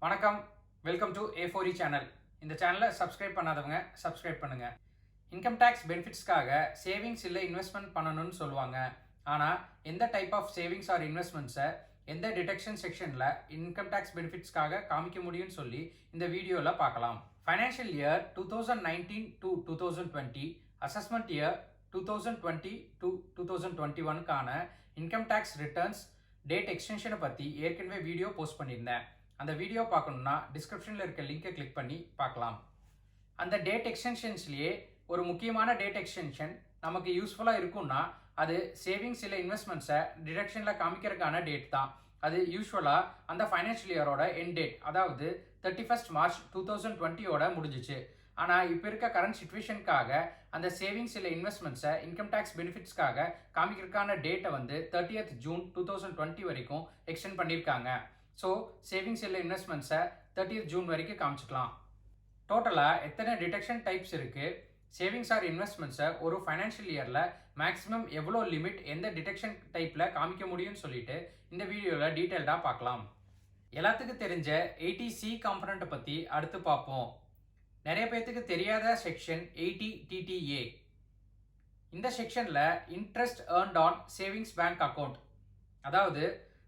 வணக்கம், welcome to A4E channel. இந்த சேனலை சப்ஸ்கிரைப் பண்ணாதவங்க சப்ஸ்கிரைப் பண்ணுங்க. இன்கம் டேக்ஸ் பெனிஃபிட்ஸ்க்காக சேவிங்ஸ் இல்லை இன்வெஸ்ட்மெண்ட் பண்ணணும்னு சொல்லுவாங்க. ஆனால் எந்த டைப் ஆஃப் சேவிங்ஸ் ஆர் இன்வெஸ்ட்மெண்ட்ஸை எந்த டிடெக்ஷன் செக்ஷனில் இன்கம் டேக்ஸ் பெனிஃபிட்ஸ்க்காக காமிக்க முடியும்னு சொல்லி இந்த வீடியோவில் பார்க்கலாம். Financial year 2019 to 2020, assessment year 2020 to 2021க்கான இன்கம் டேக்ஸ் ரிட்டர்ன்ஸ் டேட் எக்ஸ்டென்ஷனை பற்றி ஏற்கனவே வீடியோ போஸ்ட் பண்ணியிருந்தேன். அந்த வீடியோ பார்க்கணுன்னா டிஸ்கிரிப்ஷனில் இருக்க லிங்கை கிளிக் பண்ணி பார்க்கலாம். அந்த டேட் எக்ஸ்டென்ஷன்ஸ்லேயே ஒரு முக்கியமான டேட் எக்ஸ்டென்ஷன் நமக்கு யூஸ்ஃபுல்லாக இருக்கும்னா அது சேவிங்ஸ் இல்லை இன்வெஸ்ட்மெண்ட்ஸை டிடக்ஷனில் காமிக்கிறதுக்கான டேட் தான். அது யூஸ்வலாக அந்த ஃபைனான்ஷியல் இயரோட எண்ட் டேட், அதாவது 31st March 2020யோட முடிஞ்சிச்சு. ஆனால் இப்போ இருக்க கரண்ட் சுச்சுவேஷனுக்காக அந்த சேவிங்ஸ் இல்லை இன்வெஸ்ட்மெண்ட்ஸை இன்கம் டேக்ஸ் பெனிஃபிட்ஸ்க்காக காமிக்கிறதுக்கான டேட்டை வந்து 30th June 2020 வரைக்கும் எக்ஸ்டெண்ட் பண்ணியிருக்காங்க. ஸோ சேவிங்ஸ் இல்லை இன்வெஸ்ட்மெண்ட்ஸை 30th June வரைக்கும் காமிச்சிக்கலாம். டோட்டலாக எத்தனை டிடெக்ஷன் டைப்ஸ் இருக்குது, சேவிங்ஸ் ஆர் இன்வெஸ்ட்மெண்ட்ஸை ஒரு ஃபைனான்ஷியல் இயரில் மேக்ஸிமம் எவ்வளோ லிமிட் எந்த டிடெக்ஷன் டைப்பில் காமிக்க முடியும்னு சொல்லிட்டு இந்த வீடியோவில் டீட்டெயில்டாக பார்க்கலாம். எல்லாத்துக்கும் தெரிஞ்ச 80C காம்பனண்ட்டை பற்றி அடுத்து பார்ப்போம். நிறைய பேர்த்துக்கு தெரியாத செக்ஷன் 80TTA. இந்த செக்ஷனில் interest earned on savings bank account, அதாவது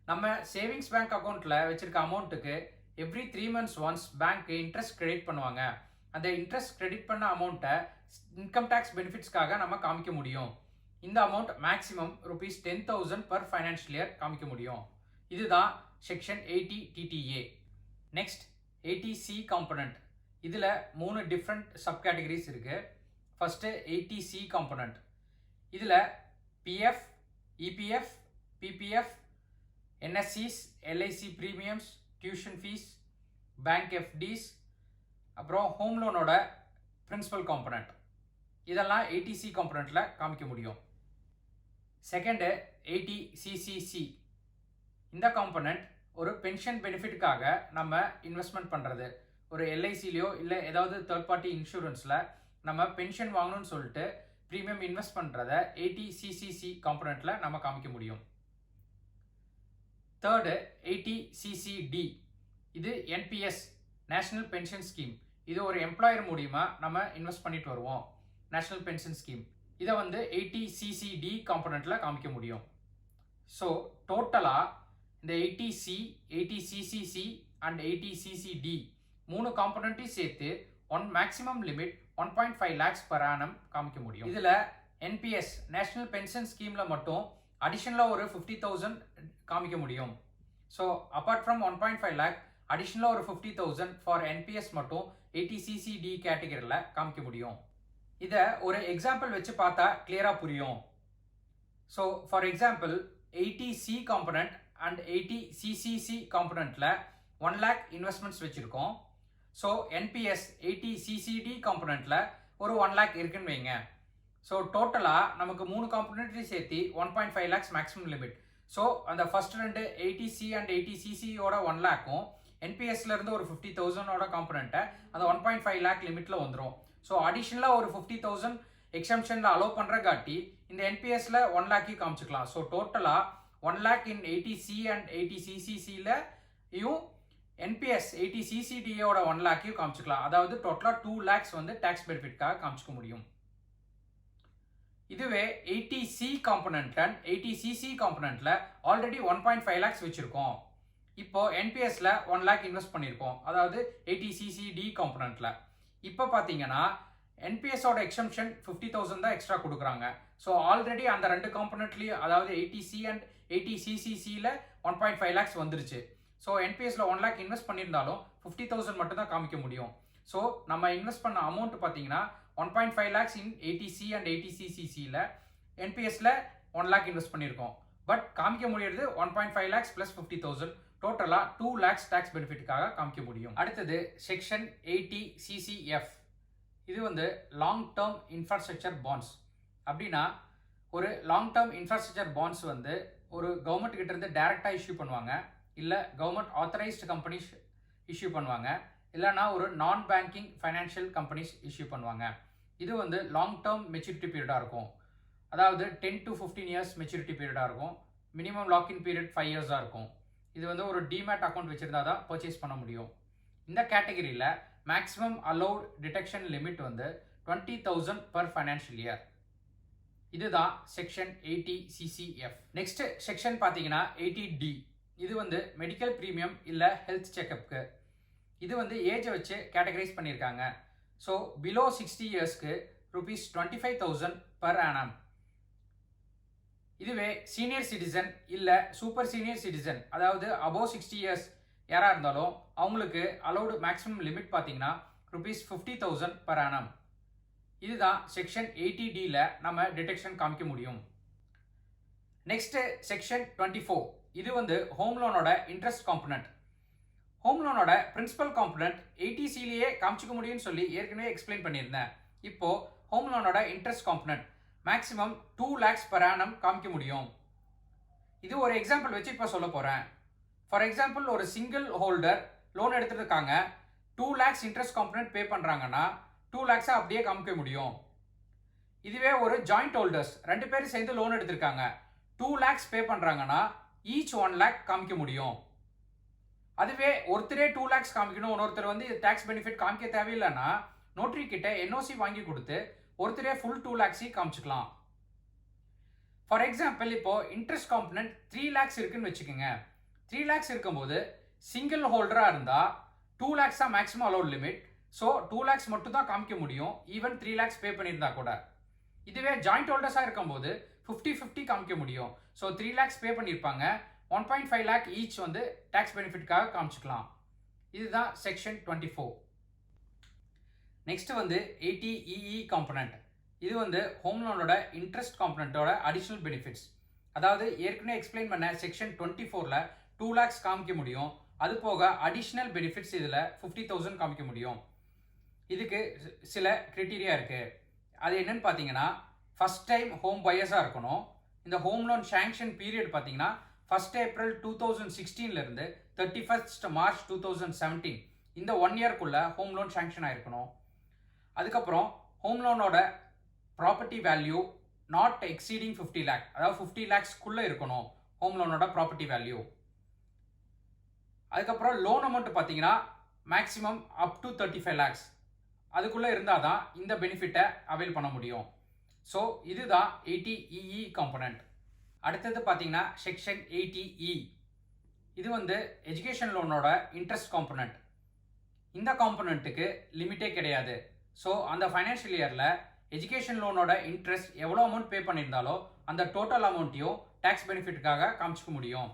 நம்ம சேவிங்ஸ் பேங்க் அக்கௌண்ட்டில் வச்சிருக்க அமௌண்ட்டுக்கு எவ்ரி 3 months ஒன்ஸ் பேங்க்கு இன்ட்ரெஸ்ட் கிரெடிட் பண்ணுவாங்க. அந்த இன்ட்ரெஸ்ட் கிரெடிட் பண்ண அமௌண்ட்டை இன்கம் டேக்ஸ் பெனிஃபிட்ஸ்க்காக நம்ம காமிக்க முடியும். இந்த amount maximum ₹10,000 per financial year காமிக்க முடியும். இதுதான் section 80TTA. Next 80C component. இதில் 3 டிஃப்ரெண்ட் சப் கேட்டகரிஸ் இருக்குது. First 80C component. இதில் PF, EPF, PPF, NSCs, LIC premiums, tuition fees, bank FDs, அப்புறம் ஹோம் லோனோட பிரின்சிபல் காம்பனண்ட், இதெல்லாம் 80C காம்பனண்ட்டில் காமிக்க முடியும். Second 80CCC. இந்த காம்பனண்ட் ஒரு பென்ஷன் பெனிஃபிட்டுக்காக நம்ம இன்வெஸ்ட்மெண்ட் பண்ணுறது. ஒரு LICலையோ இல்லை ஏதாவது தேர்ட் பார்ட்டி இன்சூரன்ஸில் நம்ம பென்ஷன் வாங்கணும்னு சொல்லிட்டு ப்ரீமியம் இன்வெஸ்ட் பண்ணுறத 80CCC காம்பனண்ட்டில் நம்ம காமிக்க முடியும். Third 80CCD. இது NPS, நேஷனல் பென்ஷன் ஸ்கீம். இது ஒரு எம்ப்ளாயர் மூலிமா நம்ம இன்வெஸ்ட் பண்ணிட்டு வருவோம், நேஷனல் பென்ஷன் ஸ்கீம். இதை வந்து 80CCD காம்பனண்ட்டில் காமிக்க முடியும். ஸோ டோட்டலாக இந்த 80C, 80CCC அண்ட் 80CCD 3 காம்பனண்ட்டையும் சேர்த்து maximum limit 1.5 lakhs per annum காமிக்க முடியும். இதில் NPS, நேஷனல் பென்ஷன் ஸ்கீமில் மட்டும் அடிஷனலாக ஒரு 50,000 காமிக்க முடியும். ஸோ அப்பார்ட் ஃப்ரம் 1.5 lakh அடிஷனலாக ஒரு 50,000 ஃபார் NPS மட்டும் 80CCD கேட்டகரியில் காமிக்க முடியும். இதை ஒரு எக்ஸாம்பிள் வச்சு பார்த்தா கிளியராக புரியும். So for example 80C component and 80CCC காம்பனண்ட்டில் 1 lakh investments வச்சுருக்கோம். ஸோ NPS 80CCD காம்பனண்ட்டில் ஒரு 1 lakh இருக்குன்னு வைங்க. ஸோ டோட்டலாக நமக்கு 3 காம்பனண்ட்டையும் சேர்த்து 1.5 lakhs மேக்ஸிமம் லிமிட். ஸோ அந்த ஃபர்ஸ்ட் 2 80C அண்ட் 80CCயோட 1 lakhம் NPSலேருந்து ஒரு 50,000ஓட காம்பனண்ட்டை அந்த 1.5 lakh லிமிட்டில் வந்துடும். ஸோ அடிஷ்னலாக ஒரு 50,000 எக்ஸம்ஷனில் அலோவ் பண்ணுற காட்டி இந்த NPSல 1 lakh காமிச்சிக்கலாம். ஸோ டோட்டலாக 1 lakh இன் 80C அண்ட் 80CCCயில் NPS 80CCDயோட 1 lakh காமிச்சிக்கலாம். அதாவது டோட்டலாக 2 lakhs வந்து டேக்ஸ் பெனிஃபிட்காக காமிச்சிக்க முடியும். இதுவே 80C காம்பனண்ட் அண்ட் 80CC காம்பனண்ட்டில் ஆல்ரெடி 1.5 lakhs வச்சுருக்கோம். இப்போ NPSல 1 lakh இன்வெஸ்ட் பண்ணியிருக்கோம், அதாவது 80CCD காம்பனண்ட்டில். இப்போ பார்த்தீங்கன்னா NPSோட எக்ஸம்ஷன் 50,000 தான் எக்ஸ்ட்ரா கொடுக்குறாங்க. ஸோ ஆல்ரெடி அந்த 2 காம்பனண்ட்லேயும், அதாவது 80C அண்ட் 80CCCயில் 1.5 lakhs வந்துருச்சு. ஸோ NPSல 1 lakh இன்வெஸ்ட் பண்ணியிருந்தாலும் 50,000 மட்டும் தான் காமிக்க முடியும். ஸோ நம்ம இன்வெஸ்ட் பண்ண அமௌண்ட் பார்த்தீங்கன்னா 1.5 lakhs இன் 80C அண்ட் 80CCCயில் NPSல 1 lakh இன்வெஸ்ட் பண்ணியிருக்கோம். பட் காமிக்க முடியறது 1.5 lakhs ப்ளஸ் 50,000, டோட்டலாக 2 lakhs டேக்ஸ் பெனிஃபிட்டுக்காக காமிக்க முடியும். அடுத்தது செக்ஷன் 80CCF. இது வந்து லாங் டேர்ம் இன்ஃப்ராஸ்ட்ரக்சர் பாண்ட்ஸ். அப்படின்னா ஒரு லாங் டேர்ம் இன்ஃப்ராஸ்ட்ரக்சர் பாண்ட்ஸ் வந்து ஒரு கவர்மெண்ட் கிட்ட இருந்து டைரெக்டாக இஷ்யூ பண்ணுவாங்க, இல்லை கவர்மெண்ட் ஆத்தரைஸ்டு கம்பெனிஸ் இஷ்யூ பண்ணுவாங்க, இல்லைனா ஒரு நான் பேங்கிங் ஃபைனான்ஷியல் கம்பெனிஸ் இஷ்யூ பண்ணுவாங்க. இது வந்து லாங் டேர்ம் மெச்சூரிட்டி பீரியடாக இருக்கும், அதாவது 10 to 15 years மெச்சூரிட்டி பீரியடாக இருக்கும். மினிமம் லாக்இன் பீரியட் 5 years இருக்கும். இது வந்து ஒரு டிமேட் அக்கௌண்ட் வச்சுருந்தா தான் பர்ச்சேஸ் பண்ண முடியும். இந்த கேட்டகரியில் மேக்ஸிமம் அலோவ்ட் டிடெக்ஷன் லிமிட் வந்து 20,000 per financial year. இதுதான் செக்ஷன் 80 CCF. நெக்ஸ்ட் செக்ஷன் பார்த்தீங்கன்னா 80D. இது வந்து மெடிக்கல் ப்ரீமியம் இல்லை ஹெல்த் செக்கப்க்கு. இது வந்து ஏஜை வச்சு கேட்டகரைஸ் பண்ணியிருக்காங்க. ஸோ பிலோ 60 இயர்ஸ்க்கு ₹25,000 per annum. இதுவே சீனியர் சிட்டிசன் இல்லை சூப்பர் சீனியர் சிட்டிசன், அதாவது அபோவ் 60 இயர்ஸ் யாராக இருந்தாலும் அவங்களுக்கு அலௌடு மேக்ஸிமம் லிமிட் பார்த்தீங்கன்னா ₹50,000 per annum. இதுதான் செக்ஷன் 80Dல நம்ம டிடெக்ஷன் காமிக்க முடியும். Next section 24. இது வந்து ஹோம் லோனோட இன்ட்ரெஸ்ட் காம்பனண்ட். ஹோம் லோனோட பிரின்சிபல் காம்பனண்ட் 80Cலேயே காமிச்சிக்க முடியும்னு சொல்லி ஏற்கனவே எக்ஸ்பிளைன் பண்ணியிருந்தேன். இப்போ ஹோம் லோனோட interest component maximum 2 lakhs per annum காமிக்க முடியும். இது ஒரு எக்ஸாம்பிள் வச்சு இப்போ சொல்ல போகிறேன். ஃபார் எக்ஸாம்பிள், ஒரு சிங்கிள் ஹோல்டர் லோன் எடுத்துட்டு இருக்காங்க, 2 lakhs இன்ட்ரெஸ்ட் காம்பனண்ட் பே பண்ணுறாங்கன்னா 2 lakhs அப்படியே காமிக்க முடியும். இதுவே ஒரு ஜாயிண்ட் ஹோல்டர்ஸ் 2 பேர் சேர்ந்து லோன் எடுத்திருக்காங்க, 2 lakhs பே பண்ணுறாங்கன்னா ஈச் 1 lakh காமிக்க முடியும். அதுவே ஒருத்தரே 2 lakhs காமிக்கணும், இன்னொருத்தர் வந்து டேக்ஸ் பெனிஃபிட் காமிக்க தேவையில்லைன்னா நோட்டரி கிட்ட NOC வாங்கி கொடுத்து ஒருத்தரே ஃபுல் 2 lakhs காமிச்சிக்கலாம். ஃபார் எக்ஸாம்பிள், இப்போ இன்ட்ரெஸ்ட் காம்பனண்ட் 3 lakhs இருக்குன்னு வச்சுக்கோங்க. 3 lakhs இருக்கும்போது சிங்கிள் ஹோல்டராக இருந்தால் 2 lakhs தான் maximum allot limit. So 2 lakhs மட்டும் தான் காமிக்க முடியும், ஈவன் 3 lakhs பே பண்ணியிருந்தா கூட. இதுவே ஜாயிண்ட் ஹோல்டர்ஸாக இருக்கும்போது 50-50 காமிக்க முடியும். ஸோ 3 lakhs பே பண்ணியிருப்பாங்க, 1.5 lakh ஈச் வந்து டேக்ஸ் பெனிஃபிட்காக காமிச்சிக்கலாம். இதுதான் செக்ஷன் 24. நெக்ஸ்ட் வந்து 80EE காம்பனண்ட். இது வந்து ஹோம் லோனோட இன்ட்ரெஸ்ட் காம்பனண்ட்டோட அடிஷ்னல் பெனிஃபிட்ஸ். அதாவது ஏற்கனவே எக்ஸ்பிளைன் பண்ண செக்ஷன் 24ல 2 lakhs காமிக்க முடியும், அது போக அடிஷ்னல் பெனிஃபிட்ஸ் இதில் 50,000 காமிக்க முடியும். இதுக்கு சில கிரைட்டீரியா இருக்குது. அது என்னன்னு பார்த்தீங்கன்னா, ஃபஸ்ட் டைம் ஹோம் பையர்ஸாக இருக்கணும். இந்த ஹோம் லோன் சேங்ஷன் பீரியட் பார்த்தீங்கன்னா 1 April 2016 31 March 2017 இந்த 1 yearக்குள்ள ஹோம் லோன் சேங்ஷன் ஆயிருக்கணும். அதுக்கப்புறம் ஹோம் லோனோட property value not exceeding 50 lakh, அதாவது 50 lakhsக்குள்ளே இருக்கணும் ஹோம் லோனோட ப்ராப்பர்ட்டி வேல்யூ. அதுக்கப்புறம் லோன் அமௌண்ட் பார்த்தீங்கன்னா மேக்ஸிமம் அப் டு 35 lakhs அதுக்குள்ளே இருந்தால் தான் இந்த பெனிஃபிட்டை அவைல் பண்ண முடியும். ஸோ இதுதான் 80EE காம்பனண்ட். அடுத்தது பார்த்தீங்கன்னா செக்ஷன் 80E. இது வந்து எஜுகேஷன் லோனோட இன்ட்ரெஸ்ட் காம்பனண்ட். இந்த காம்பனண்ட்டுக்கு லிமிட்டே கிடையாது. ஸோ அந்த ஃபைனான்ஷியல் இயரில் எஜுகேஷன் லோனோட இன்ட்ரெஸ்ட் எவ்வளோ அமௌண்ட் பே பண்ணியிருந்தாலோ அந்த டோட்டல் அமௌண்ட்டையும் டேக்ஸ் பெனிஃபிட்டுக்காக காமிச்சிக்க முடியும்.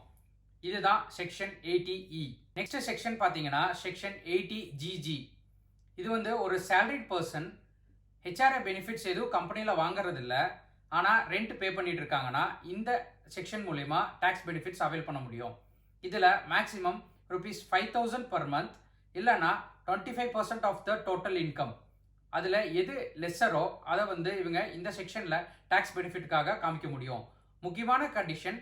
இதுதான் செக்ஷன் 80E. நெக்ஸ்ட் செக்ஷன் பார்த்தீங்கன்னா செக்ஷன் 80GG. இது வந்து ஒரு சேலரிட் பர்சன் HRA பெனிஃபிட்ஸ் எதுவும் கம்பெனியில் வாங்குறது இல்லை, ஆனால் ரெண்ட் பே பண்ணிட்டு இருக்காங்கன்னா இந்த செக்ஷன் மூலமா டேக்ஸ் பெனிஃபிட்ஸ் அவைல் பண்ண முடியும். இதில் மேக்ஸிமம் ₹5,000 per month இல்லைனா 25% ஆஃப் த டோட்டல் இன்கம். அதில் எது லெஸ்ஸரோ அதை வந்து இவங்க இந்த செக்ஷனில் டேக்ஸ் பெனிஃபிட்டுக்காக காமிக்க முடியும். முக்கியமான கண்டிஷன்,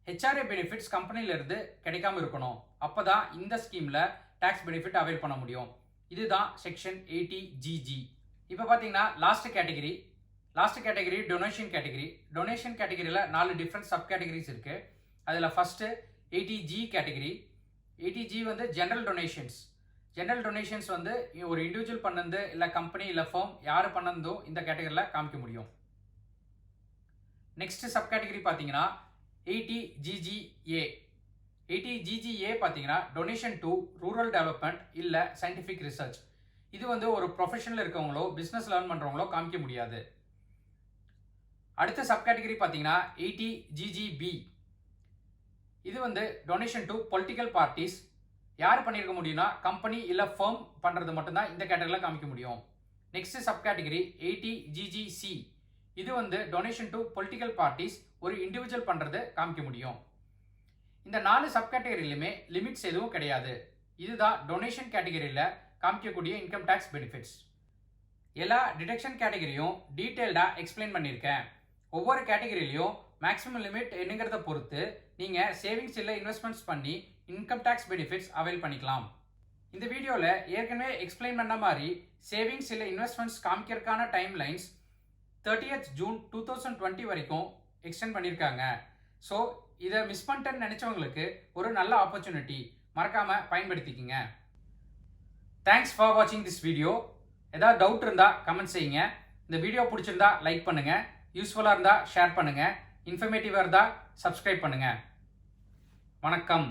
HRA பெனிஃபிட்ஸ் கம்பெனியிலிருந்து கிடைக்காம இருக்கணும், அப்போ தான் இந்த ஸ்கீமில் டேக்ஸ் பெனிஃபிட் அவைல் பண்ண முடியும். இதுதான் செக்ஷன் 80GG. இப்போ பார்த்தீங்கன்னா last category donation category. Donation கேட்டகரியில் 4 டிஃப்ரெண்ட் சப் கேட்டகரிஸ் இருக்குது. அதில் ஃபஸ்ட்டு 80G கேட்டகரி. 80G வந்து ஜென்ரல் டொனேஷன்ஸ் வந்து ஒரு இண்டிவிஜுவல் பண்ணது இல்லை கம்பெனி இல்லை ஃபர்ம் யார் பண்ணதோ இந்த கேட்டகரியில் காமிக்க முடியும். நெக்ஸ்ட் சப் கேட்டகரி பார்த்தீங்கன்னா 80GGA. 80GGA பார்த்தீங்கன்னா டொனேஷன் டு ரூரல் டெவலப்மெண்ட் இல்லை சயின்டிஃபிக் ரிசர்ச். இது வந்து ஒரு ப்ரொஃபஷனில் இருக்கவங்களோ பிஸ்னஸ் லேர்ன் பண்ணுறவங்களோ காமிக்க முடியாது. அடுத்த சப் கேட்டகரி பார்த்தீங்கன்னா 80GGB. இது வந்து டொனேஷன் டு பொலிட்டிக்கல் பார்ட்டிஸ். யார் பண்ணியிருக்க முடியும்னா கம்பெனி இல்லை ஃபர்ம் பண்ணுறது மட்டும்தான் இந்த கேட்டகரியில் காமிக்க முடியும். Next sub category 80GGC. இது வந்து டொனேஷன் டு பொலிட்டிக்கல் பார்ட்டிஸ், ஒரு இண்டிவிஜுவல் பண்ணுறது காமிக்க முடியும். இந்த 4 சப் கேட்டகரியிலுமே லிமிட்ஸ் எதுவும் கிடையாது. இதுதான் டொனேஷன் கேட்டகரியில் காமிக்கக்கூடிய இன்கம் டேக்ஸ் பெனிஃபிட்ஸ். எல்லா டிடெக்ஷன் கேட்டகரியும் டீட்டெயில்டாக எக்ஸ்பிளைன் பண்ணியிருக்கேன். ஒவ்வொரு கேட்டகரியிலையும் மேக்ஸிமம் லிமிட் என்னங்கிறத பொறுத்து நீங்கள் சேவிங்ஸ் இல்லை இன்வெஸ்ட்மெண்ட்ஸ் பண்ணி இன்கம் டேக்ஸ் பெனிஃபிட்ஸ் அவைல் பண்ணிக்கலாம். இந்த வீடியோவில் ஏற்கனவே எக்ஸ்பிளைன் பண்ண மாதிரி சேவிங்ஸ் இல்லை இன்வெஸ்ட்மெண்ட்ஸ் காமிக்கிறதுக்கான டைம் லைன்ஸ் 30th June 2020 வரைக்கும் எக்ஸ்டெண்ட் பண்ணியிருக்காங்க. ஸோ இதை மிஸ் பண்ணிட்டேன்னு நினச்சவங்களுக்கு ஒரு நல்ல ஆப்பர்ச்சுனிட்டி, மறக்காமல் பயன்படுத்திக்கிங்க. தேங்க்ஸ் ஃபார் வாட்சிங் திஸ் வீடியோ. ஏதாவது டவுட் இருந்தால் கமெண்ட் செய்யுங்க. இந்த வீடியோ பிடிச்சிருந்தா லைக் பண்ணுங்கள், யூஸ்ஃபுல்லாக இருந்தால் ஷேர் பண்ணுங்கள், இன்ஃபர்மேட்டிவாக இருந்தால் சப்ஸ்கிரைப் பண்ணுங்கள். வணக்கம்.